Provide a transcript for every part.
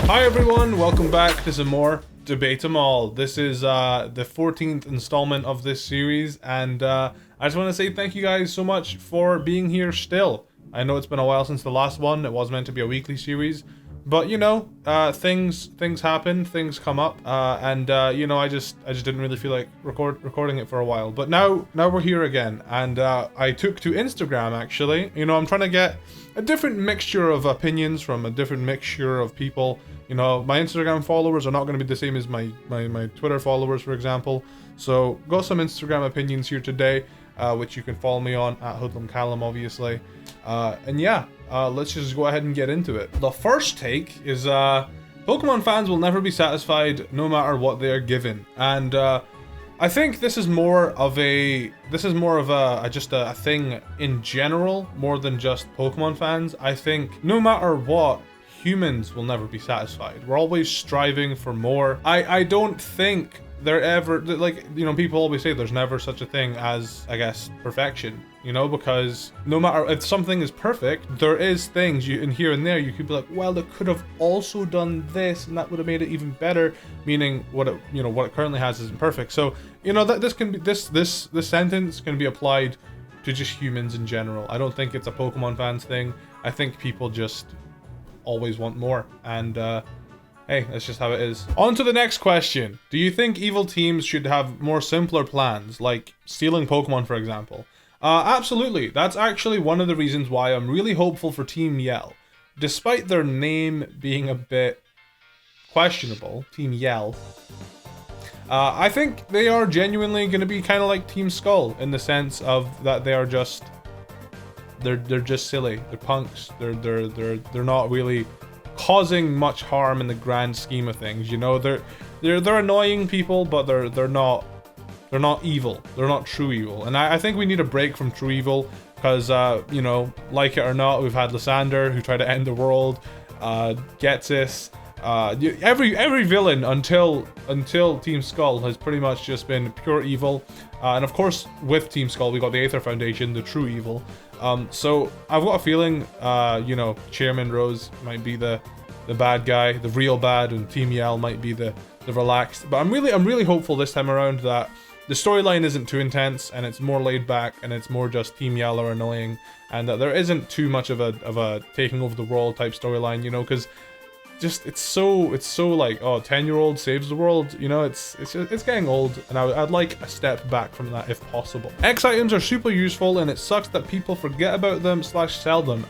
Hi everyone, welcome back to some more Debate 'em All. This is the 14th installment of this series, and I just want to say thank you guys so much for being here still. I know it's been a while since the last one. It was meant to be a weekly series, but you know, things happen, things come up, and you know, I just didn't really feel like recording it for a while. But now we're here again, and I took to Instagram actually. You know, I'm trying to get a different mixture of opinions from a different mixture of people. You know, my Instagram followers are not going to be the same as my Twitter followers, for example. So, got some Instagram opinions here today, which you can follow me on at HoodlumCallum, obviously. And yeah, let's just go ahead and get into it. The first take is, Pokemon fans will never be satisfied no matter what they are given. And, I think this is more of a thing in general, more than just Pokemon fans. I think no matter what, humans will never be satisfied. We're always striving for more. I don't think there ever, like, you know, people always say there's never such a thing as, I guess, perfection, you know, because no matter if something is perfect, there is things you in here and there you could be like, well, it could have also done this and that would have made it even better, meaning what it currently has isn't perfect. So, you know, that this can be this sentence can be applied to just humans in general. I don't think it's a Pokemon fans thing. I think people just always want more, and hey, that's just how it is. On to the next question. Do you think evil teams should have more simpler plans, like stealing Pokemon, for example? Absolutely. That's actually one of the reasons why I'm really hopeful for Team Yell. Despite their name being a bit questionable, Team Yell, I think they are genuinely going to be kind of like Team Skull, in the sense of that they are just they're just silly. They're punks. They're not really causing much harm in the grand scheme of things. You know, they're annoying people, but they're not evil. They're not true evil. And I think we need a break from true evil, because you know, like it or not, we've had Lysander who tried to end the world, Getsis, every villain until Team Skull has pretty much just been pure evil. And of course, with Team Skull, we got the Aether Foundation, the true evil. So I've got a feeling, you know, Chairman Rose might be the bad guy, the real bad, and Team Yell might be the relaxed. But I'm really hopeful this time around that the storyline isn't too intense and it's more laid back and it's more just Team Yell are annoying, and that there isn't too much of a taking over the world type storyline, you know, because just it's so like, oh, 10-year-old saves the world, you know, it's getting old, and I'd like a step back from that if possible. X items are super useful, and it sucks that people forget about them / sell them.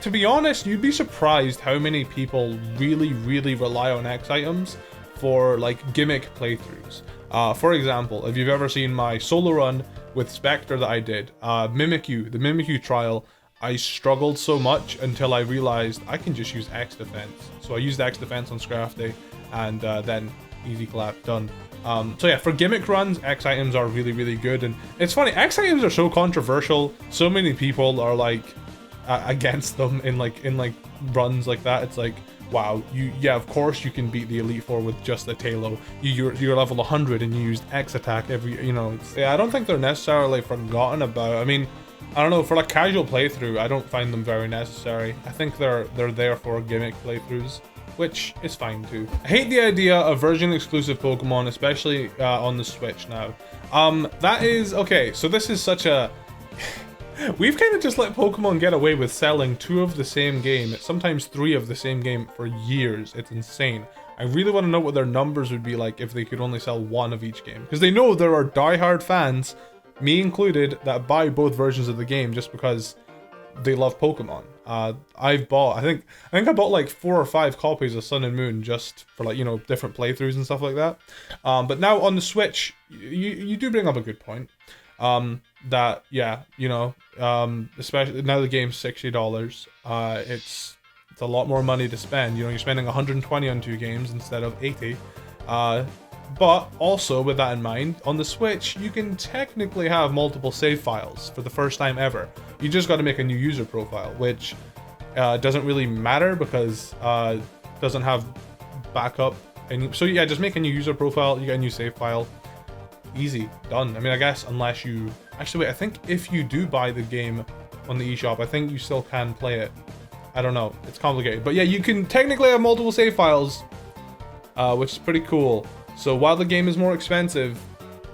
To be honest, you'd be surprised how many people really rely on X items for like gimmick playthroughs. For example, if you've ever seen my solo run with Spectre that I did, Mimikyu, the Mimikyu trial, I struggled so much until I realized I can just use X defense. So I used X defense on Scrap Day, and then easy clap, done. So yeah, for gimmick runs, X items are really good, and it's funny, X items are so controversial. So many people are like against them in like runs like that. It's like, wow, yeah, of course you can beat the Elite Four with just a Tailo. You're level 100 and you used X attack every, you know. Yeah, I don't think they're necessarily forgotten about. I mean, I don't know, for a casual playthrough, I don't find them very necessary. I think they're there for gimmick playthroughs, which is fine too. I hate the idea of version exclusive Pokemon, especially on the Switch now. That is, okay, so this is such a... We've kind of just let Pokemon get away with selling 2 of the same game, sometimes 3 of the same game for years. It's insane. I really want to know what their numbers would be like if they could only sell 1 of each game. Because they know there are diehard fans, me included, that buy both versions of the game just because they love Pokemon. I think I bought like 4 or 5 copies of Sun and Moon just for, like, you know, different playthroughs and stuff like that. But now on the Switch, you do bring up a good point. That, yeah, you know, especially now the game's $60. It's a lot more money to spend. You know, you're spending 120 on 2 games instead of 80. But also, with that in mind, on the Switch, you can technically have multiple save files for the first time ever. You just got to make a new user profile, which doesn't really matter because it doesn't have backup. And so yeah, just make a new user profile, you get a new save file. Easy, done. I mean, I guess unless you... Actually, wait, I think if you do buy the game on the eShop, I think you still can play it I don't know. It's complicated. But yeah, you can technically have multiple save files, which is pretty cool. So while the game is more expensive,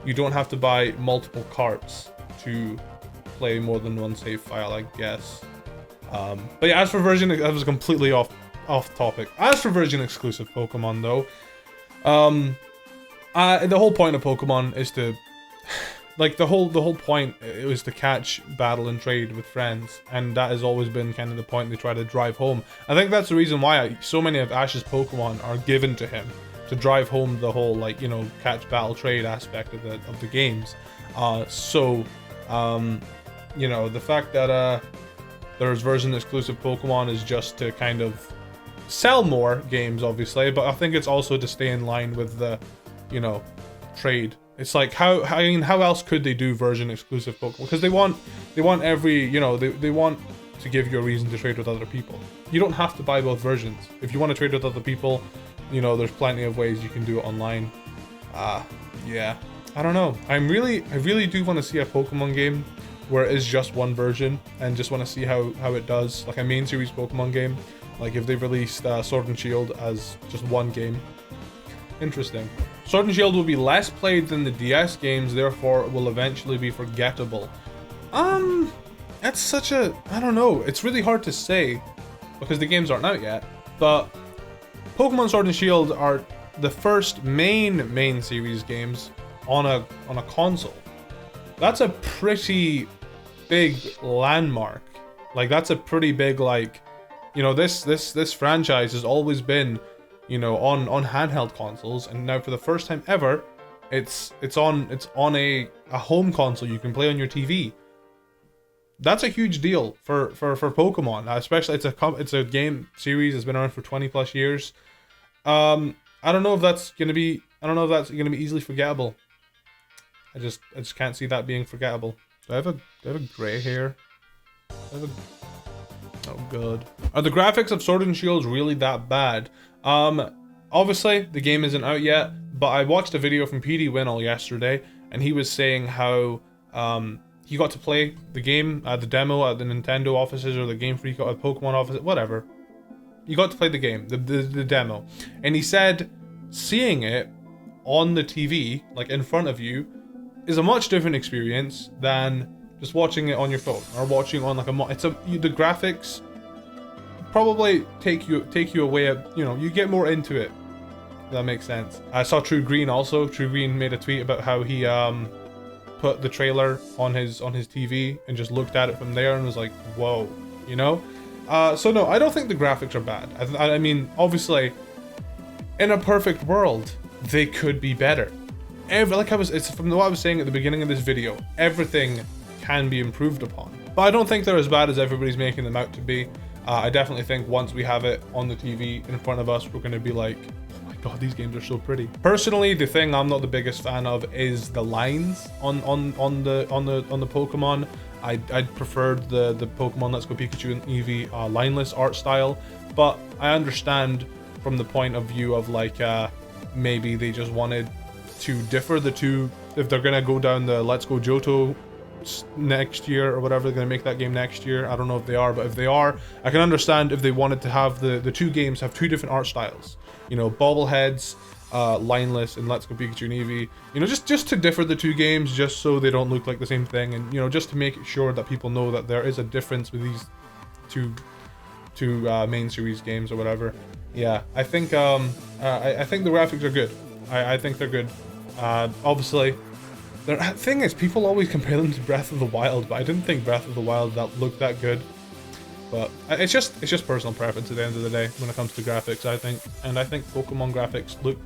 you don't have to buy multiple carts to play more than one save file, I guess. But yeah, as for version, that was completely off topic. As for version exclusive Pokemon though, the whole point of Pokemon is to, like, the whole point, it was to catch, battle, and trade with friends, and that has always been kind of the point they try to drive home. I think that's the reason why so many of Ash's Pokemon are given to him, to drive home the whole, like, you know, catch, battle, trade aspect of the games. You know, the fact that there's version exclusive Pokemon is just to kind of sell more games, obviously, but I think it's also to stay in line with the, you know, trade. It's like, how else could they do version exclusive Pokemon? Because they want every, you know, they want to give you a reason to trade with other people. You don't have to buy both versions. If you want to trade with other people, you know, there's plenty of ways you can do it online. Yeah, I don't know. I really do want to see a Pokemon game where it is just one version, and just want to see how it does, like a main series Pokemon game. Like if they've released Sword and Shield as just one game. Interesting. Sword and Shield will be less played than the DS games, therefore it will eventually be forgettable. That's such a, I don't know, it's really hard to say because the games aren't out yet, but Pokemon Sword and Shield are the first main series games on a console. That's a pretty big landmark. Like, that's a pretty big, like, you know, this franchise has always been, you know, on handheld consoles, and now for the first time ever, it's on a home console you can play on your TV. That's a huge deal for Pokemon, especially it's a game series that's been around for 20 plus years. I don't know if that's gonna be easily forgettable. I just can't see that being forgettable. Do I have a gray hair? Oh god. Are the graphics of Sword and Shield really that bad? Obviously the game isn't out yet, but I watched a video from PD Winnell yesterday, and he was saying how he got to play the game, the demo at the Nintendo offices or the Game Freak at Pokemon office, whatever. You got to play the game, the demo, and he said seeing it on the TV, like in front of you, is a much different experience than just watching it on your phone or watching on like the graphics probably take you away, you know, you get more into it. That makes sense. I saw True Green also. True Green made a tweet about how he put the trailer on his TV and just looked at it from there and was like, whoa, you know? So no, I don't think the graphics are bad. I mean, obviously, in a perfect world, they could be better. It's from what I was saying at the beginning of this video, everything can be improved upon. But I don't think they're as bad as everybody's making them out to be. I definitely think once we have it on the TV in front of us, we're going to be like, oh my god, these games are so pretty. Personally, the thing I'm not the biggest fan of is the lines on the Pokemon. I'd preferred the Pokemon Let's Go Pikachu and Eevee lineless art style, but I understand from the point of view of like maybe they just wanted to differ the two. If they're gonna go down the Let's Go Johto next year or whatever, they're gonna make that game next year. I don't know if they are, but if they are, I can understand if they wanted to have the two games have two different art styles. You know, bobbleheads, lineless, and Let's Go Pikachu and Eevee. You know, just to differ the two games, just so they don't look like the same thing, and you know, just to make sure that people know that there is a difference with these two main series games or whatever. Yeah, I think I think the graphics are good. I think they're good. Obviously, the thing is, people always compare them to Breath of the Wild, but I didn't think Breath of the Wild looked that good. But it's just personal preference at the end of the day when it comes to graphics, I think. And I think Pokemon graphics look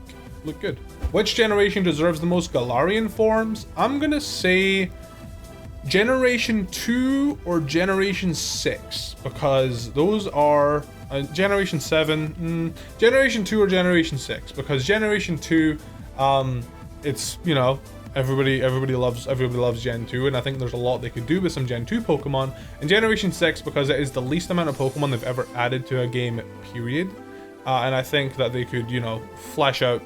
good. Which generation deserves the most Galarian forms? I'm gonna say Generation 2 or Generation 6, because those are Generation 7, Generation 2 or Generation 6, because Generation 2, it's, you know, everybody loves Gen 2, and I think there's a lot they could do with some Gen 2 Pokemon. And Generation 6, because it is the least amount of Pokemon they've ever added to a game, period. And I think that they could, you know, flesh out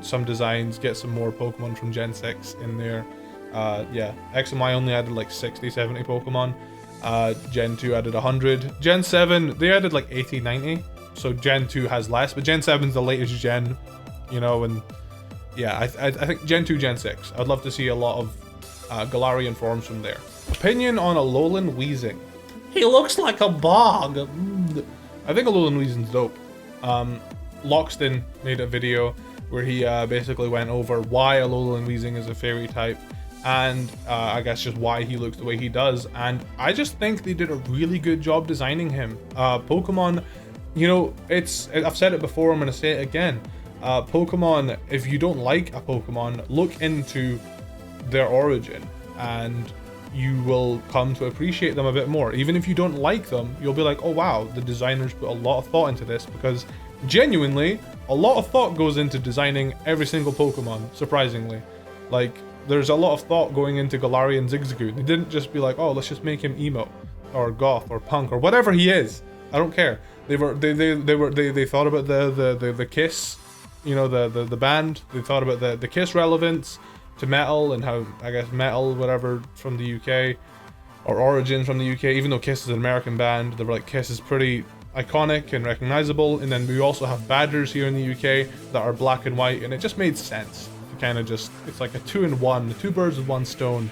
some designs, get some more Pokemon from Gen 6 in there. Yeah, X and Y only added like 60, 70 Pokemon. Gen 2 added 100. Gen 7, they added like 80, 90. So Gen 2 has less, but Gen 7 is the latest gen, you know, and yeah, I think Gen 2, Gen 6. I'd love to see a lot of Galarian forms from there. Opinion on Alolan Weezing. He looks like a bog. I think Alolan Weezing's dope. Lockston made a video where he basically went over why Alolan Weezing is a fairy type, and I guess just why he looks the way he does. And I just think they did a really good job designing him. Pokemon, you know, I've said it before, I'm gonna say it again. Pokemon, if you don't like a Pokemon, look into their origin and you will come to appreciate them a bit more. Even if you don't like them, you'll be like, oh wow, the designers put a lot of thought into this, because genuinely, a lot of thought goes into designing every single Pokemon, surprisingly. Like, there's a lot of thought going into Galarian Zigzagoon. They didn't just be like, oh, let's just make him emo, or goth, or punk, or whatever he is. I don't care. They thought about the Kiss, you know, the band. They thought about the Kiss relevance to metal, and how, I guess, metal, whatever, from the UK, or origin from the UK, even though Kiss is an American band, they were like, Kiss is pretty iconic and recognizable. And then we also have Badgers here in the UK that are black and white, and it just made sense to kind of just, it's like a 2-in-1, 2 birds with 1 stone.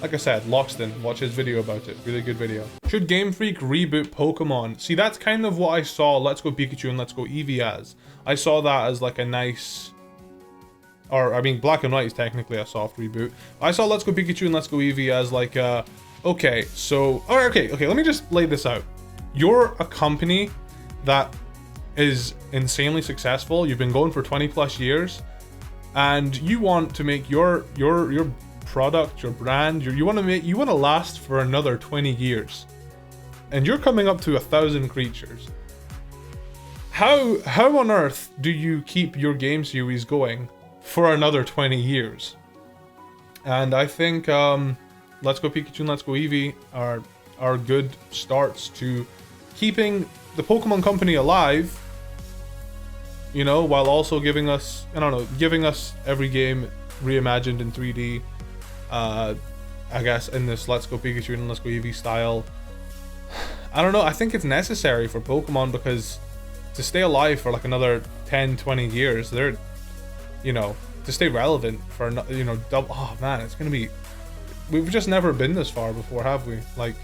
Like I said, Lockston, watch his video about it, really good video. Should Game Freak reboot Pokemon? See, that's kind of what I saw Let's Go Pikachu and Let's Go Eevee as. I saw that as like a nice, or I mean, Black and White is technically a soft reboot. I saw Let's Go Pikachu and Let's Go Eevee as like okay, so, okay, let me just lay this out. You're a company that is insanely successful. You've been going for 20 plus years, and you want to make your product, your brand, you want to last for another 20 years, and you're coming up to 1,000 creatures. How on earth do you keep your game series going for another 20 years? And I think Let's Go Pikachu and Let's Go Eevee are good starts to keeping the Pokemon Company alive, you know, while also giving us, I don't know, giving us every game reimagined in 3D, I guess, in this Let's Go Pikachu and Let's Go Eevee style. I don't know, I think it's necessary for Pokemon, because to stay alive for like another 10-20 years, they're, you know, to stay relevant for, you know, oh man, it's gonna be, we've just never been this far before, have we? Like,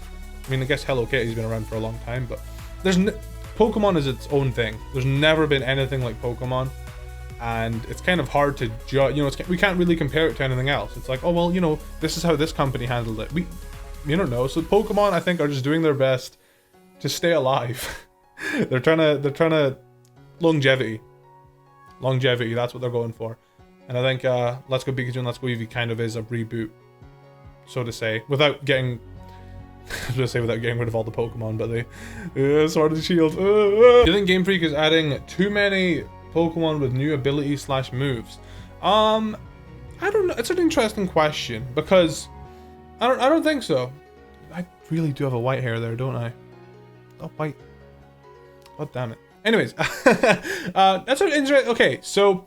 I mean, I guess Hello Kitty's been around for a long time, but Pokemon is its own thing. There's never been anything like Pokemon, and it's kind of hard to judge, you know, we can't really compare it to anything else. It's like, oh well, you know, this is how this company handled it. You don't know. So Pokemon, I think, are just doing their best to stay alive. they're trying to longevity, that's what they're going for. And I think Let's Go Pikachu and Let's Go Eevee kind of is a reboot, so to say, without getting without getting rid of all the Pokemon, but Sword and Shield. Do you think Game Freak is adding too many Pokemon with new abilities / moves? I don't know. It's an interesting question, because I don't think so. I really do have a white hair there, don't I? Oh, white. God damn it. Anyways, that's an interesting. Okay, so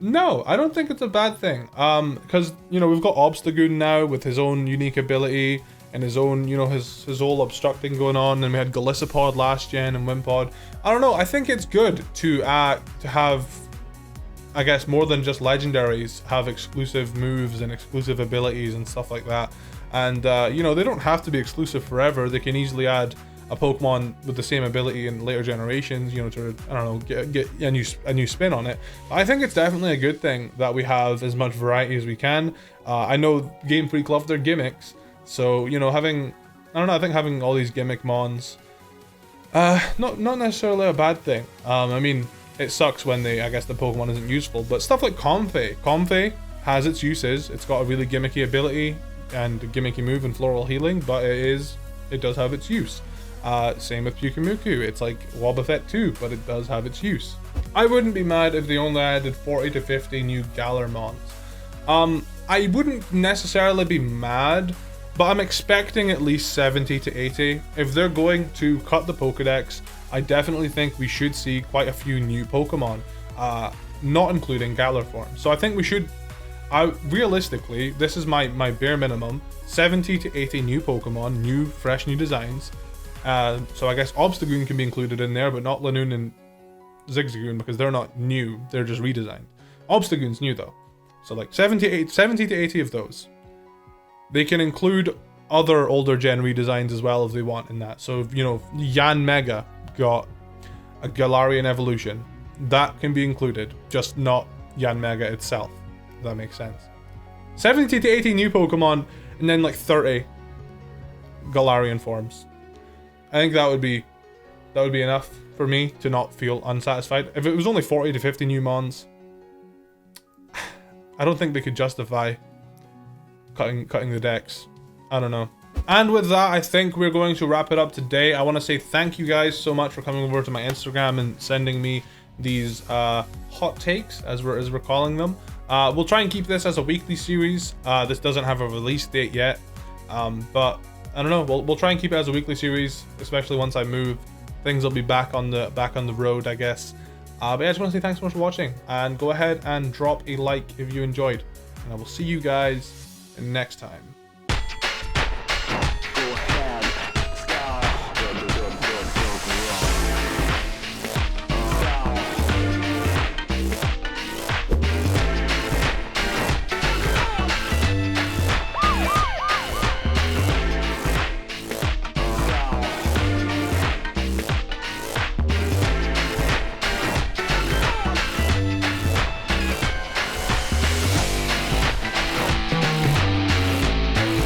no, I don't think it's a bad thing. Because, you know, we've got Obstagoon now with his own unique ability and his own, you know, his whole obstructing going on, and we had Golisopod last gen and Wimpod. I don't know, I think it's good to have, I guess, more than just legendaries have exclusive moves and exclusive abilities and stuff like that. And you know, they don't have to be exclusive forever. They can easily add a Pokemon with the same ability in later generations, you know, to, I don't know, get a new spin on it. I think it's definitely a good thing that we have as much variety as we can. I know Game Freak love their gimmicks, so, you know, I think having all these gimmick mons, not necessarily a bad thing. I mean, it sucks when I guess the Pokemon isn't useful, but stuff like Comfey has its uses. It's got a really gimmicky ability and a gimmicky move and floral healing, but it does have its use. Same with Pyukumuku. It's like Wobbuffet too, but it does have its use. I wouldn't be mad if they only added 40 to 50 new Galar mons. I wouldn't necessarily be mad, but I'm expecting at least 70 to 80. If they're going to cut the Pokedex, I definitely think we should see quite a few new Pokemon, not including Galar forms. So I think we should realistically, this is my bare minimum: 70 to 80 new Pokemon, new fresh new designs. So I guess Obstagoon can be included in there, but not Lanoon and Zigzagoon because they're not new, they're just redesigned. Obstagoon's new though. So like 70 to 80 of those. They can include other older gen redesigns as well if they want in that. So, you know, Yan Mega got a Galarian evolution. That can be included, just not Yan Mega itself. If that makes sense. 70 to 80 new Pokemon, and then like 30 Galarian forms. I think that would be enough for me to not feel unsatisfied. If it was only 40 to 50 new Mons, I don't think they could justify cutting the decks. I don't know. And with that, I think we're going to wrap it up today. I want to say thank you guys so much for coming over to my Instagram and sending me these hot takes, as we're calling them. We'll try and keep this as a weekly series. This doesn't have a release date yet, but I don't know. We'll try and keep it as a weekly series, especially once I move. Things will be back on the road, I guess. But yeah, I just want to say thanks so much for watching, and go ahead and drop a like if you enjoyed. And I will see you guys next time.